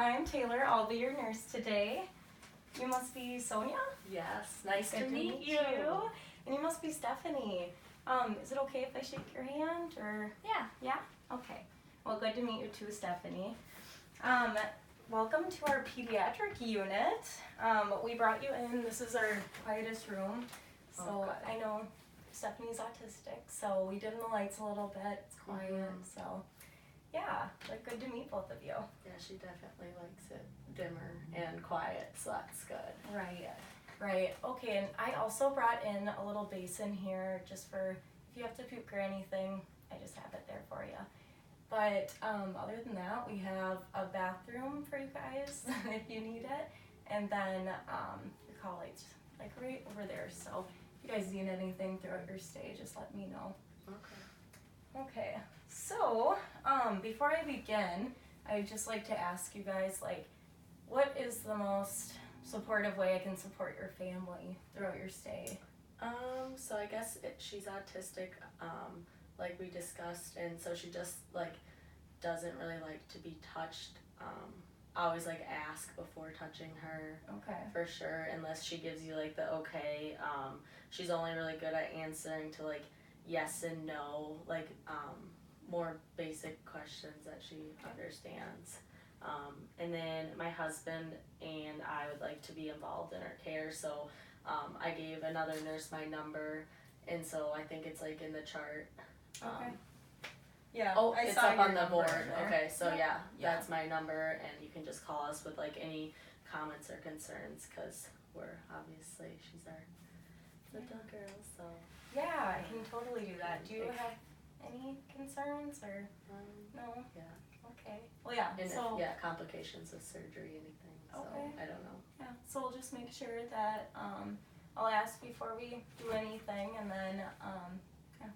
I'm Taylor. I'll be your nurse today. You must be Sonia? Yes, nice Good to meet you. And you must be Stephanie. Is it okay if I shake your hand or? Yeah. Yeah? Okay. Well, good to meet you too, Stephanie. Welcome to our pediatric unit. We brought you in. This is our quietest room. So I know Stephanie's autistic, so we dimmed the lights a little bit. It's quiet, so yeah, but good to meet both of you. Yeah, she definitely likes it dimmer and quiet, so that's good. Right. Okay, and I also brought in a little basin here just for if you have to puke or anything, I just have it there for you. But other than that, we have a bathroom for you guys if you need it, and then your call light's like right over there. So if you guys need anything throughout your stay, just let me know. Okay, so before I begin, I'd just like to ask you guys, like, what is the most supportive way I can support your family throughout your stay? So I guess she's autistic, like we discussed, and so she just like doesn't really like to be touched. I always like ask before touching her. Okay. For sure, unless she gives you like the okay. She's only really good at answering to like yes and no, like more basic questions that she understands. And then my husband and I would like to be involved in her care, so I gave another nurse my number, and so I think it's like in the chart. Okay. Yeah. Oh, I it's saw up on your the board. number there. Okay, so yeah, Yeah. that's my number, and you can just call us with like any comments or concerns, because we're obviously, she's our little girl, so. Yeah, I can totally do that. Do you have any concerns or no? Yeah. Okay. Well, yeah. And So if, surgery, anything, so Okay. I don't know. yeah. So we'll just make sure that I'll ask before we do anything, and then yeah,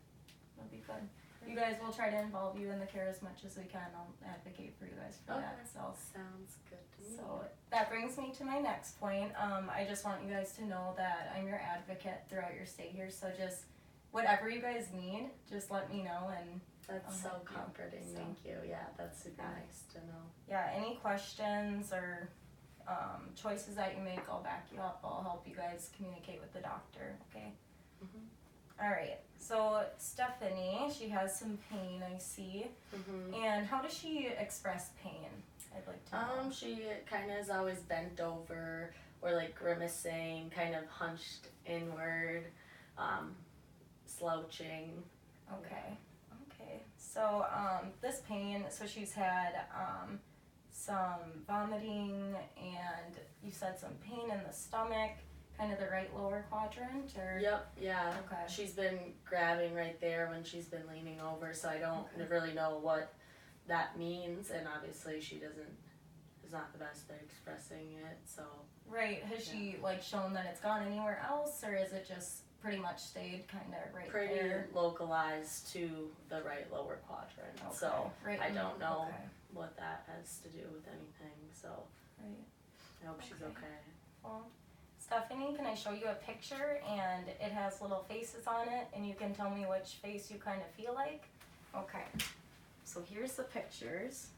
it'll be good. You guys will try to involve you in the care as much as we can. I'll advocate for you guys for that. So. Sounds good to me. So that brings me to my next point. I just want you guys to know that I'm your advocate throughout your stay here. So just whatever you guys need, just let me know. And That's so help you. comforting, So. thank you, yeah, that's super Yeah. nice to know. Yeah, any questions or choices that you make, I'll back you up. I'll help you guys communicate with the doctor, okay? Mhm. All right, so Stephanie, she has some pain, I see. And how does she express pain? I'd like to know. She kind of is always bent over or like grimacing, kind of hunched inward, slouching. Okay. So this pain, so she's had some vomiting, and you said some pain in the stomach, kind of the right lower quadrant, or? Yep, yeah. Okay. She's been grabbing right there when she's been leaning over, so I don't Okay. really know what that means, and obviously she is not the best at expressing it, so. Right, has she like shown that it's gone anywhere else, or is it just pretty much stayed kind of right Pretty there? localized to the right lower quadrant, so Okay. Right I in- don't know okay. what that has to do with anything, so Right. I hope she's Okay. okay. Well, Stephanie, can I show you a picture, and it has little faces on it, and you can tell me which face you kind of feel like? Okay, so here's the pictures,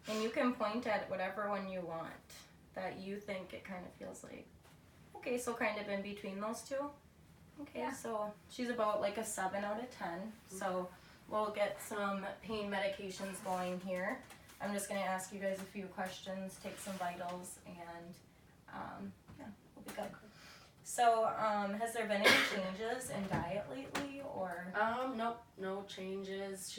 and you can point at whatever one you want that you think it kind of feels like. Okay, so kind of in between those two? Okay, Yeah. so she's about like a 7 out of 10, so we'll get some pain medications going here. I'm just gonna ask you guys a few questions, take some vitals, and yeah, we'll be good. So, has there been any changes in diet lately, or? Nope, no changes.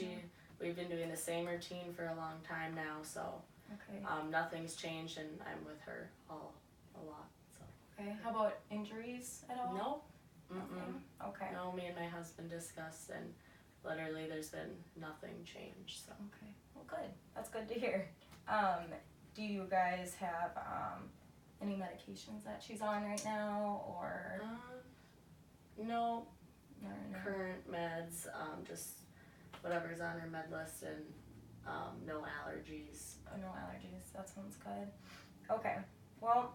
We've been doing the same routine for a long time now, so Okay. nothing's changed, and I'm with her a lot, so. Okay, how about injuries at all? Nope. Nothing? Okay. No, me and my husband discussed, and literally there's been nothing changed, so. Okay, well, good. That's good to hear. Do you guys have, any medications that she's on right now, or? No No. current meds, just whatever's on her med list, and no allergies. Oh, no allergies, that sounds good. Okay, well,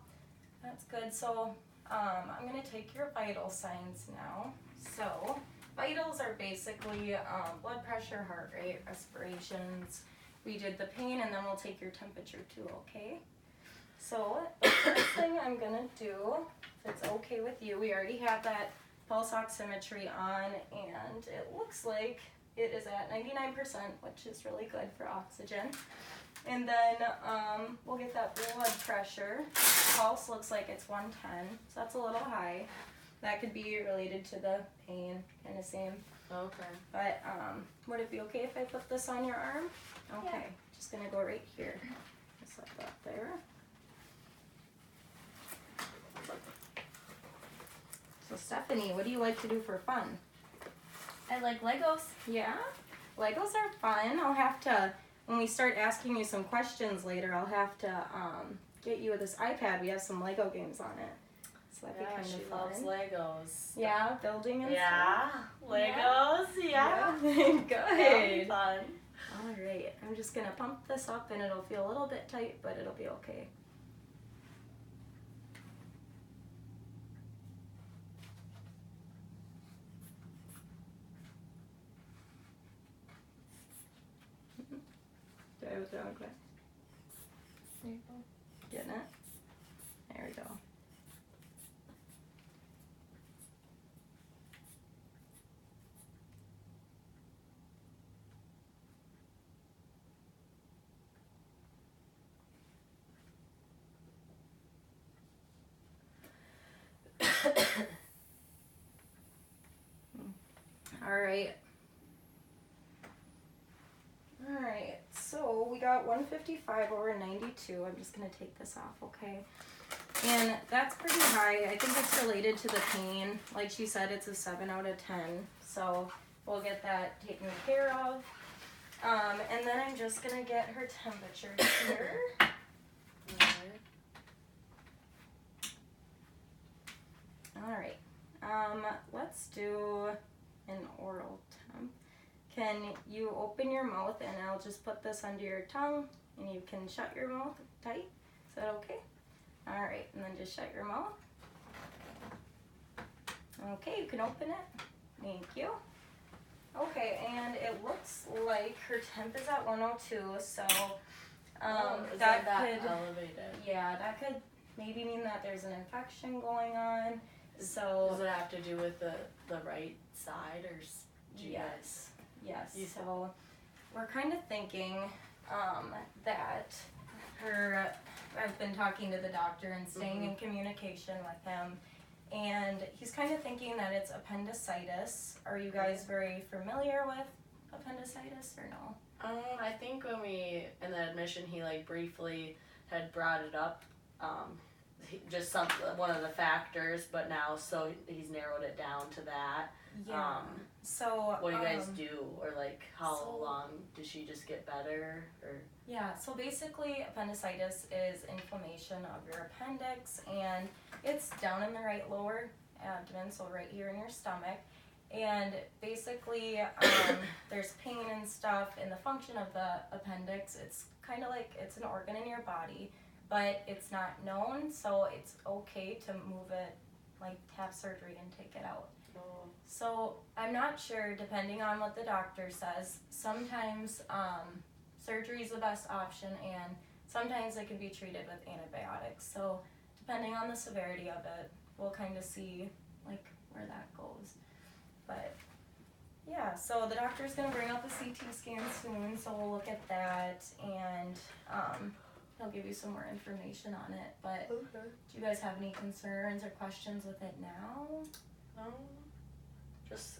that's good. So, I'm gonna take your vital signs now. So, vitals are basically blood pressure, heart rate, respirations. We did the pain, and then we'll take your temperature too, okay? So the first thing I'm gonna do, if it's okay with you, we already have that pulse oximetry on, and it looks like it is at 99%, which is really good for oxygen. And then we'll get that blood pressure. Pulse looks like it's 110, so that's a little high. That could be related to the pain, kind of same. Okay. But would it be okay if I put this on your arm? Okay, Yeah. just gonna go right here. Just like that there. So Stephanie, what do you like to do for fun? I like Legos. Yeah? Legos are fun. I'll have to, when we start asking you some questions later, I'll have to get you this iPad. We have some Lego games on it. So that'd be Yeah, kind she of fun. loves Legos. Yeah, building and Yeah, stuff. Legos. Yeah. Good. That'll be fun. All right, I'm just gonna pump this up and it'll feel a little bit tight, but it'll be okay. Do I was doing okay? There you go. Getting it? There we go. All right. All right, so we got 155 over 92. I'm just gonna take this off, okay? And that's pretty high. I think it's related to the pain. Like she said, it's a 7 out of 10. So we'll get that taken care of. And then I'm just gonna get her temperature here. All right. Let's do an oral temp. Can you open your mouth and I'll just put this under your tongue and you can shut your mouth tight? Is that okay? All right, and then just shut your mouth. Okay, you can open it. Thank you. Okay, and it looks like her temp is at 102, so Is that that could, elevated? yeah, that could maybe mean that there's an infection going on. So Does it have to do with the right side or do you yes, yes. You- So we're kind of thinking that her. I've been talking to the doctor and staying in communication with him, and he's kind of thinking that it's appendicitis. Are you guys very familiar with appendicitis or no? I think when we in the admission he like briefly had brought it up, just one of the factors, but now so he's narrowed it down to that. Yeah. So What do you guys do, or like how so- long did she just get better, or? Yeah, so basically appendicitis is inflammation of your appendix, and it's down in the right lower abdomen, so right here in your stomach. And basically there's pain and stuff, and the function of the appendix, it's kind of like it's an organ in your body, but it's not known, so it's okay to move it, like have surgery and take it out. So I'm not sure, depending on what the doctor says. Sometimes surgery is the best option, and sometimes it can be treated with antibiotics. So depending on the severity of it, we'll kind of see like where that goes. But yeah, so the doctor's gonna bring up a CT scan soon, so we'll look at that, and he'll give you some more information on it. But Okay. do you guys have any concerns or questions with it now? Just,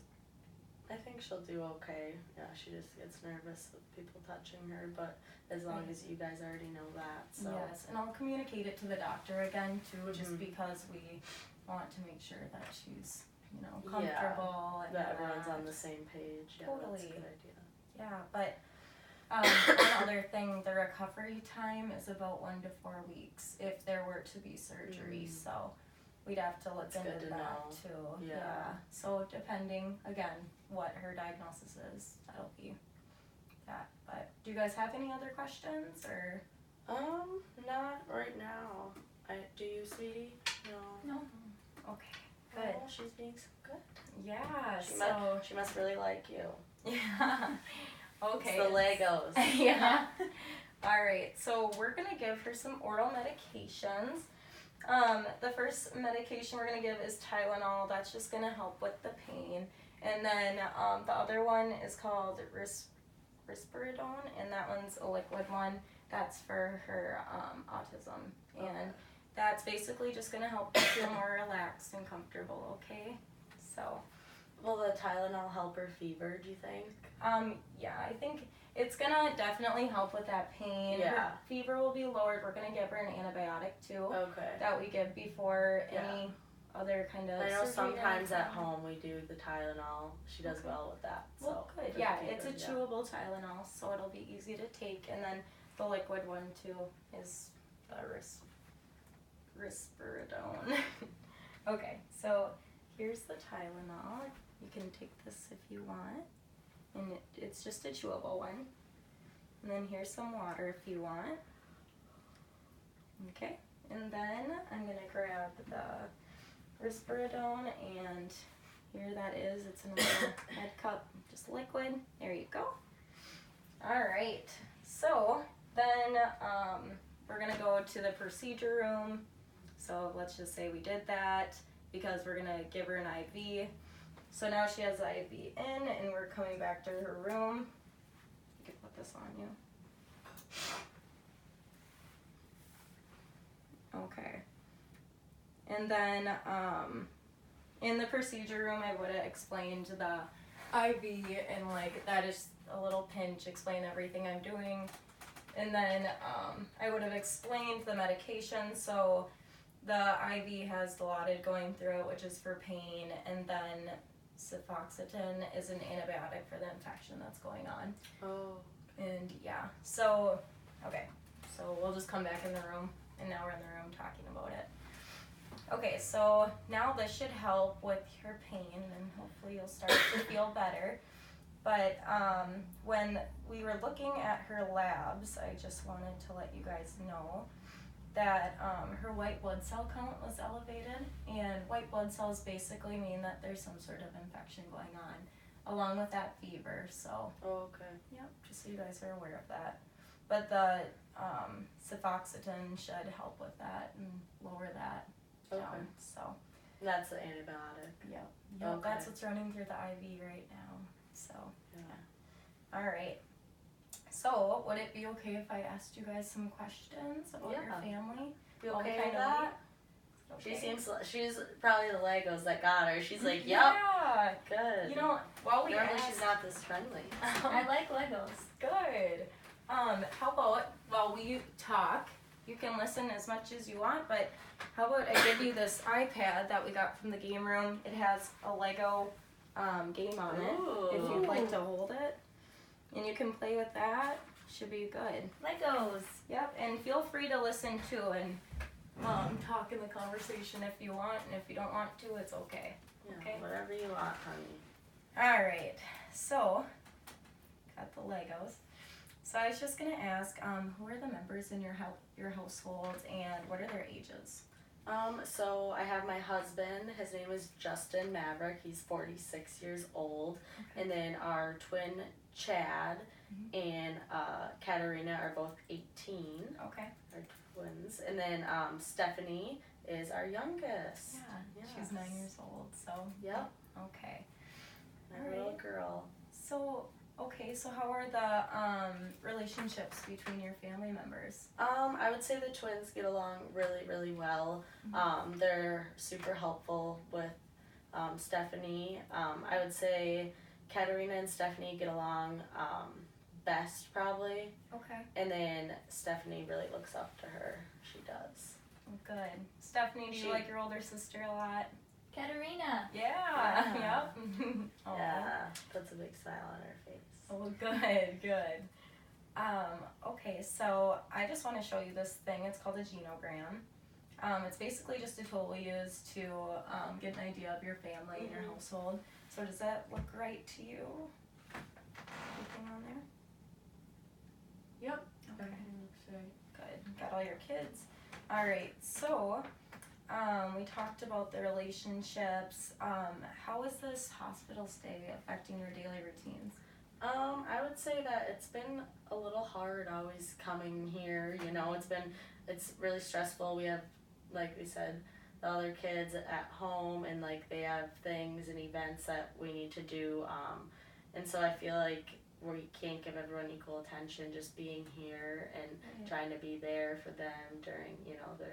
I think she'll do okay. Yeah, she just gets nervous with people touching her, but as long Right. as you guys already know that, so. Yes, and I'll communicate it to the doctor again too, just Mhm. because we want to make sure that she's, you know, Yeah, comfortable and That everyone's on that. the same page. Yeah, Totally. that's a good idea. Yeah, but one other thing, the recovery time is about 1 to 4 weeks if there were to be surgery. So we'd have to look That's good into to that know. too. Yeah. So depending again what her diagnosis is, that'll be that. But do you guys have any other questions or? Not right now. Do you, sweetie? No. No. Okay. Good. Oh, she's being so good. Yeah. She So. She must really like you. Yeah. Okay. It's the Legos. Yeah. All right, so we're gonna give her some oral medications. The first medication we're gonna give is Tylenol. That's just gonna help with the pain. And then the other one is called Risperidone, and that one's a liquid one. That's for her autism, and that's basically just gonna help her feel more relaxed and comfortable. Okay, so. Will the Tylenol help her fever, do you think? Yeah, I think it's gonna definitely help with that pain. Yeah. Her fever will be lowered. We're gonna give her an antibiotic too Okay. that we give before Yeah. any other kind of I know surgery or sometimes at anything. home we do the Tylenol. She does Okay. well with that. So Well, good. for Yeah, the it's a fever, chewable Tylenol, so it'll be easy to take. And then the liquid one too is the Risperidone. Okay, so here's the Tylenol. You can take this if you want, and it's just a chewable one. And then here's some water if you want. Okay, and then I'm gonna grab the Risperidone, and here that is. It's in a little med cup, just liquid. There you go. All right, so then we're gonna go to the procedure room. So let's just say we did that because we're gonna give her an IV. So now she has the IV in, and we're coming back to her room. You can put this on you. Okay. And then in the procedure room, I would have explained the IV, and like that is a little pinch, explain everything I'm doing. And then I would have explained the medication. So the IV has Dilaudid going through it, which is for pain, and then Cefoxitin is an antibiotic for the infection that's going on. Oh. And yeah, so, okay, so we'll just come back in the room, and now we're in the room talking about it. Okay, so now this should help with your pain, and hopefully you'll start to feel better. But when we were looking at her labs, I just wanted to let you guys know that her white blood cell count was elevated, and white blood cells basically mean that there's some sort of infection going on, along with that fever. So, Oh, okay. yep, just so you guys are aware of that. But the Cefoxitin should help with that and lower that down. Okay. So, That's the antibiotic. yep, Okay. that's what's running through the IV right now. So, Yeah. all right. So, would it be okay if I asked you guys some questions about your Yeah. family? You Well, we okay with kinda that? Okay. She's probably the Legos that got her. She's like, yep, Yeah. good. You know, while we Normally asked, she's not this friendly. I like Legos. good. How about while we talk, you can listen as much as you want, but how about I give you this iPad that we got from the game room? It has a Lego game on it. If you'd like to hold it, and you can play with that. Should be good. Legos. Yep, and feel free to listen too and talk in the conversation if you want, and if you don't want to, it's okay. Yeah, Okay. whatever you want, honey. All right, so got the Legos. So I was just gonna ask, who are the members in your household, and what are their ages? So I have my husband. His name is Justin Maverick. He's 46 years old. Okay. And then our twin Chad and Katarina are both 18. Okay. Our twins. And then Stephanie is our youngest. Yeah, Yes. she's 9 years old. So. Yep. Okay. My All little right. girl. So so how are the relationships between your family members? I would say the twins get along really, really well. They're super helpful with Stephanie. I would say Katarina and Stephanie get along best probably. Okay. And then Stephanie really looks up to her. She does. Good. Stephanie, do you She- like your older sister a lot? Katerina. Yeah. Yeah. Yep. Aw. Yeah, puts a big smile on her face. Oh, good. Okay, so I just want to show you this thing. It's called a genogram. It's basically just a tool we use to get an idea of your family and your household. So does that look right to you? Anything on there? Yep. Okay. Everything looks right. Good. Got all your kids. All right. So we talked about the relationships. How is this hospital stay affecting your daily routines? I would would say that it's been a little hard always coming here. You know, it's really stressful. We have, like we said, the other kids at home, and like they have things and events that we need to do. And so I feel like we can't give everyone equal attention just being here and trying to be there for them during, you know,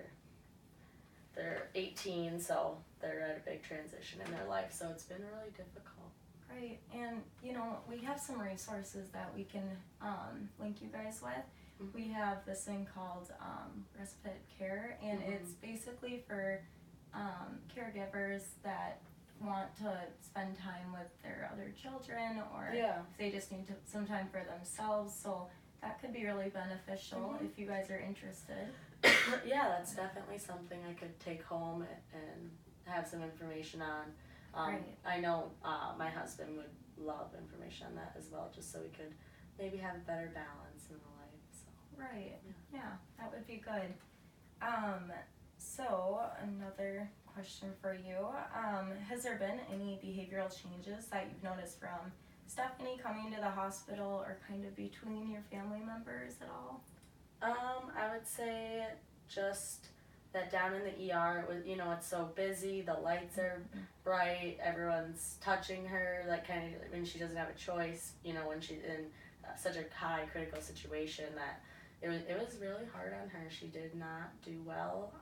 they're 18, so they're at a big transition in their life, so it's been really difficult. Right, and you know, we have some resources that we can link you guys with. Mm-hmm. We have this thing called Respite Care, and it's basically for caregivers that want to spend time with their other children, or if they just need some time for themselves. So that could be really beneficial if you guys are interested. Yeah, that's definitely something I could take home and have some information on. Right. I know my husband would love information on that as well, just so we could maybe have a better balance in the life. So. Right. Yeah, that would be good. So another question for you. Has there been any behavioral changes that you've noticed from Stephanie coming to the hospital, or kind of between your family members at all? I would say just that down in the ER, it was, you know, it's so busy, the lights are bright, everyone's touching her, like kind of when she doesn't have a choice, you know, when she's in such a high critical situation, that it was really hard on her. She did not do well,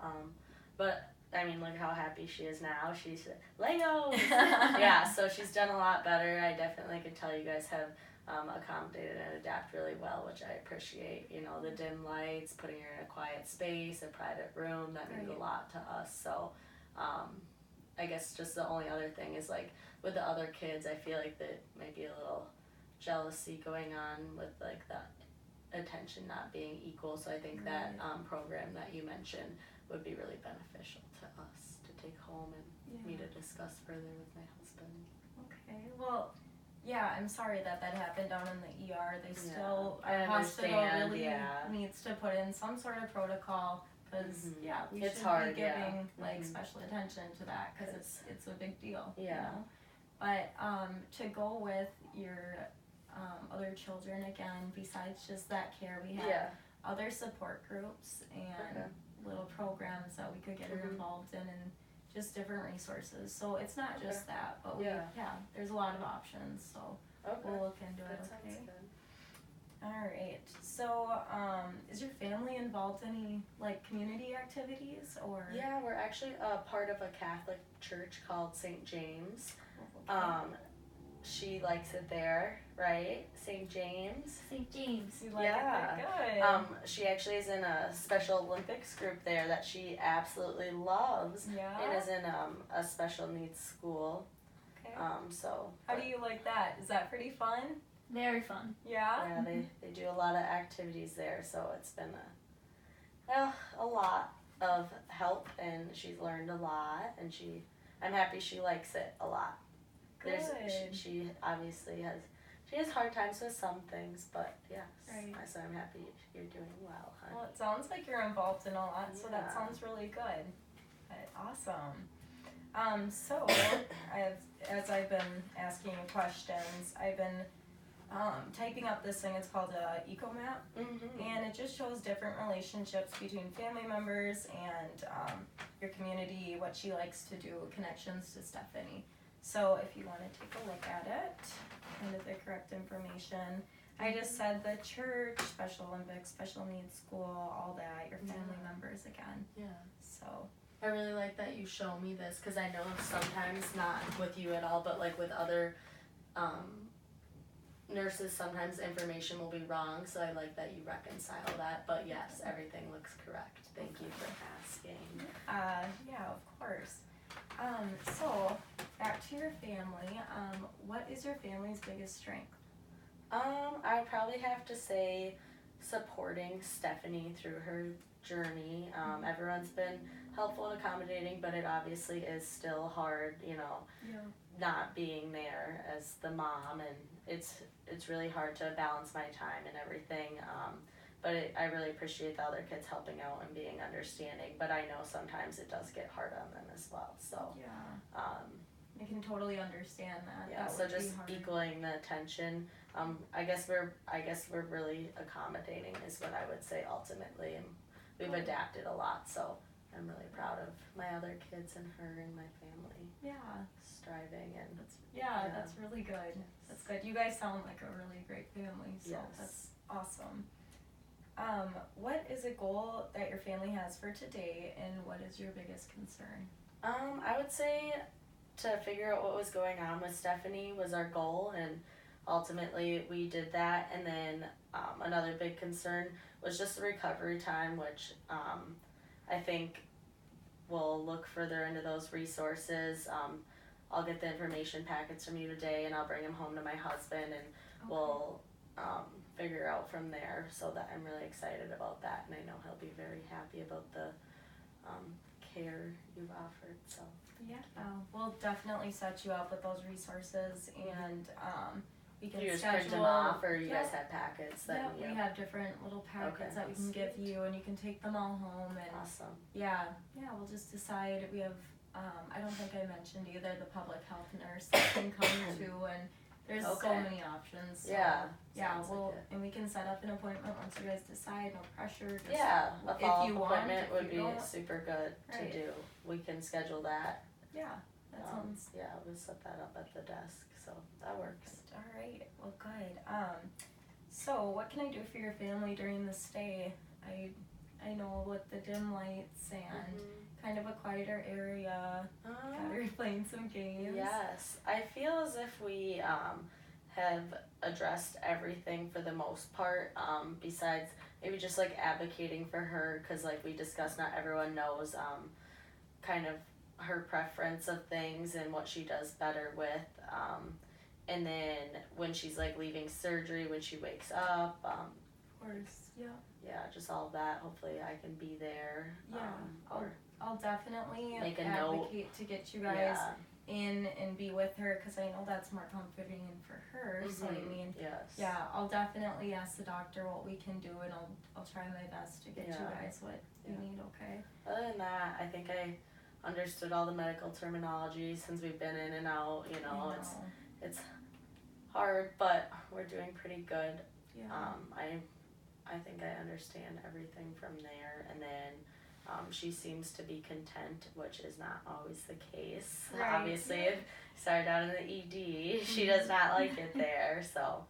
but I mean, look how happy she is now. She's Legos! Yeah, so she's done a lot better. I definitely could tell you guys have accommodated and adapt really well, which I appreciate. You know, the dim lights, putting her in a quiet space, a private room, that means a lot to us. So I guess just the only other thing is, like, with the other kids, I feel like that might be a little jealousy going on with, like, the attention not being equal. So I think that program that you mentioned would be really beneficial to us to take home and me to discuss further with my husband. Okay, well, yeah, I'm sorry that happened down in the ER. They still, I our hospital understand, really needs to put in some sort of protocol, because we It's should hard, be giving like special attention to that, because it's a big deal. You know? But to go with your other children again, besides just that care, we have other support groups and little programs that we could get her involved in, and just different resources. So it's not just that, but there's a lot of options, so we'll look into it. That sounds good. Alright, so is your family involved in any like community activities, or? Yeah, we're actually a part of a Catholic church called St. James. She likes it there, right? St. James. St. James. You like it? Good. She actually is in a Special Olympics group there that she absolutely loves, and is in a special needs school. Okay. So. How do you like that? Is that pretty fun? Very fun. Yeah. Yeah, they do a lot of activities there, so it's been a lot of help, and she's learned a lot, and I'm happy she likes it a lot. Good. She obviously has hard times with some things, but yes. Right. So I'm happy you're doing well, huh? Well, it sounds like you're involved in a lot, so that sounds really good. But awesome. So as I've been asking you questions, I've been typing up this thing. It's called a EcoMap, and it just shows different relationships between family members and your community, what she likes to do, connections to Stephanie. So if you want to take a look at it, kind of the correct information. I just said the church, Special Olympics, special needs school, all that, your family members again. Yeah. So I really like that you show me this, because I know sometimes, not with you at all, but like with other nurses, sometimes information will be wrong, so I like that you reconcile that. But yes, everything looks correct. Thank you for asking. yeah, of course. So back to your family. What is your family's biggest strength? I'd probably have to say supporting Stephanie through her journey. Everyone's been helpful and accommodating, but it obviously is still hard, you know, not being there as the mom, and it's really hard to balance my time and everything. But I really appreciate the other kids helping out and being understanding, but I know sometimes it does get hard on them as well. So I can totally understand that. Yeah, That so would be just hard. equaling the attention. I guess we're really accommodating is what I would say ultimately, and we've Good. adapted a lot. So I'm really proud of my other kids and her and my family Yeah, striving and yeah, Yeah. that's really good. That's good. You guys sound like a really great family, so Yes. that's awesome. What is a goal that your family has for today, and what is your biggest concern? I would say to figure out what was going on with Stephanie was our goal, and ultimately we did that. And then another big concern was just the recovery time, which I think we'll look further into those resources. I'll get the information packets from you today, and I'll bring them home to my husband, and we'll figure out from there. So that I'm really excited about that, and I know he'll be very happy about the care you've offered. So. Yeah, we'll definitely set you up with those resources, and we can You just schedule. print them off, or you Yep. guys have packets that Yeah, we have different little packets Okay. that we can give you, and you can take them all home. And Awesome. yeah, we'll just decide. We have. I don't think I mentioned either the public health nurse that can come too, and there's so Okay. many options. So, Yeah. yeah, sounds we'll like it. and we can set up an appointment once you guys decide. No pressure. Just Yeah, a if follow-up you want, appointment if would you be don't. super good Right. to do. We can schedule that. Yeah, that sounds. Yeah, we'll set that up at the desk, so that works. All right. Well, good. So what can I do for your family during the stay? I know with the dim lights and kind of a quieter area. Gotta be playing some games. Yes, I feel as if we have addressed everything for the most part. Besides maybe just like advocating for her, because like we discussed, not everyone knows kind of her preference of things and what she does better with. And then when she's like leaving surgery, when she wakes up, Of course. Yeah. yeah, just all of that. Hopefully, I can be there. Yeah, Or I'll definitely Make a note. advocate to get you guys yeah. in and be with her, because I know that's more comforting for her. So I mean, Yes. yeah, I'll definitely ask the doctor what we can do, and I'll try my best to get you Yeah. guys what you Yeah. need. Okay. Other than that, I think I understood all the medical terminology since we've been in and out. You know, it's hard, but we're doing pretty good. Yeah. I think I understand everything from there, and then she seems to be content, which is not always the case. Right. Obviously, if you started out in the ED, she does not like it there. So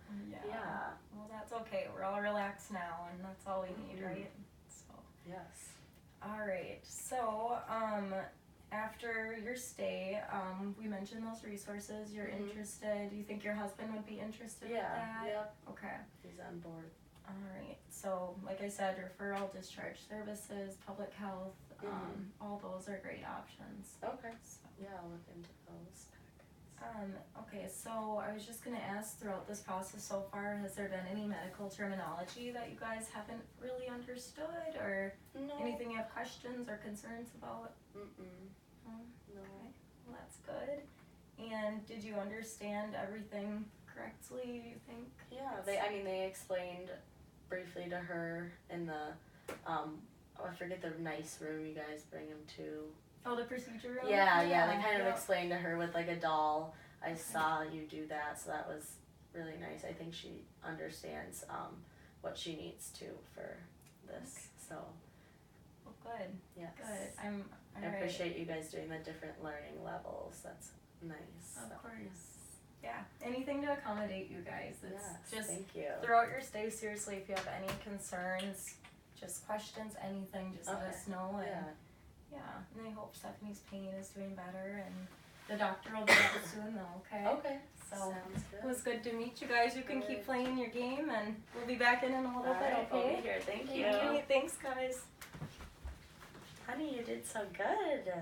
yeah. Well, that's okay. We're all relaxed now, and that's all we need, right? So. Yes. All right. So, after your stay, we mentioned those resources. You're interested. Do you think your husband would be interested in Yeah. that? Yep. Okay. He's on board. All right. So, like I said, referral, discharge services, public health, all those are great options. Okay. So, Yeah, I'll look into those packets. okay. So, I was just gonna ask, throughout this process so far, has there been any medical terminology that you guys haven't really understood, or No. anything you have questions or concerns about? No. Okay. Well, that's good. And did you understand everything correctly, you think? Yeah, they explained briefly to her in the I forget the nice room you guys bring him to. Oh, the procedure room? Yeah, they kind of yeah. explained to her with like a doll. I saw you do that, so that was really nice. I think she understands what she needs to for this. So Well, good. yes. Good. I appreciate you guys doing the different learning levels. That's nice. Of So, course. Yeah. Anything to accommodate you guys. It's yes, just thank you. throughout your stay, seriously, if you have any concerns, just questions, anything, just let Okay. us know. And Yeah. and I hope Stephanie's pain is doing better, and the doctor will be out soon though, okay? Okay. So Sounds it good. was good to meet you guys. You can keep Good. playing your game, and we'll be back in a little All bit, right, I'll okay? be here. Thank you. Okay, thanks guys. Honey, you did so good.